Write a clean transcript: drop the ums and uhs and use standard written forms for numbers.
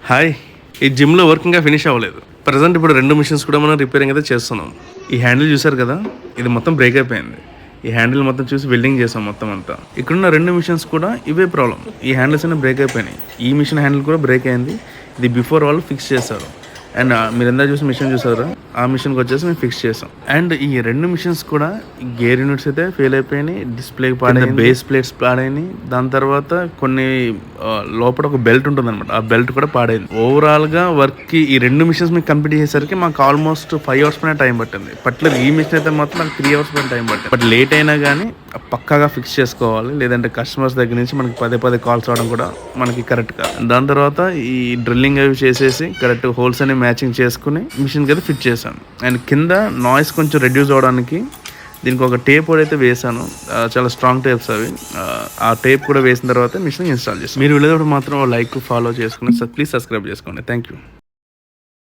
Hi, ఈ జిమ్లో work ఇంకా ఫినిష్ అవ్వలేదు. ప్రజెంట్ ఇప్పుడు 2 మిషన్స్ కూడా మనం రిపేరింగ్ అయితే చేస్తున్నాం. ఈ హ్యాండిల్ చూసారు కదా, ఇది మొత్తం బ్రేక్ అయిపోయింది. ఈ హ్యాండిల్ మొత్తం చూసి వెల్డింగ్ చేసాం మొత్తం అంతా. ఇక్కడున్న 2 మిషన్స్ కూడా ఇవే ప్రాబ్లం. ఈ హ్యాండిల్స్ అన్నీ బ్రేక్ అయిపోయినాయి. ఈ మిషన్ హ్యాండిల్ కూడా బ్రేక్ అయింది. ఇది బిఫోర్ వాళ్ళు ఫిక్స్ చేశారు. అండ్ మీరు ఎంత చూసి మిషన్ చూసారా, ఆ మిషన్కి వచ్చేసి మేము ఫిక్స్ చేసాం. అండ్ ఈ 2 మిషన్స్ కూడా గేర్ యూనిట్స్ అయితే ఫెయిల్ అయిపోయినాయి, డిస్ప్లే పాడైంది, బేస్ ప్లేట్స్ పాడైనాయి. దాని తర్వాత కొన్ని లోపల ఒక బెల్ట్ ఉంటుంది అనమాట, ఆ బెల్ట్ కూడా పాడైంది. ఓవరాల్ గా వర్క్ కి ఈ 2 మిషన్స్ మీకు కంప్లీట్ చేసేసరికి మాకు ఆల్మోస్ట్ 5 hours పైన టైం పట్టింది. పట్లేదు ఈ మిషన్ అయితే మాత్రం నాకు 3 hours పైన టైం పట్టింది. బట్ లేట్ అయినా కానీ పక్కాగా ఫిక్స్ చేసుకోవాలి, లేదంటే కస్టమర్స్ దగ్గర నుంచి మనకి పదే కాల్స్ రావడం కూడా మనకి కరెక్ట్ కాదు. దాని తర్వాత ఈ డ్రిల్లింగ్ అవి చేసేసి కరెక్ట్ హోల్స్ అని మ్యాచింగ్ చేసుకుని మిషన్కి అయితే ఫిట్ చేశాను. అండ్ కింద నాయిస్ కొంచెం రెడ్యూస్ అవడానికి దీనికి ఒక టేప్ కూడా అయితే వేసాను, చాలా స్ట్రాంగ్ టేప్స్ అవి. ఆ టేప్ కూడా వేసిన తర్వాత మిషన్ ఇన్స్టాల్ చేస్తాను. మీరు వెళ్ళేటప్పుడు మాత్రం లైక్ ఫాలో చేసుకుని ప్లీజ్ సబ్స్క్రైబ్ చేసుకోండి. Thank you.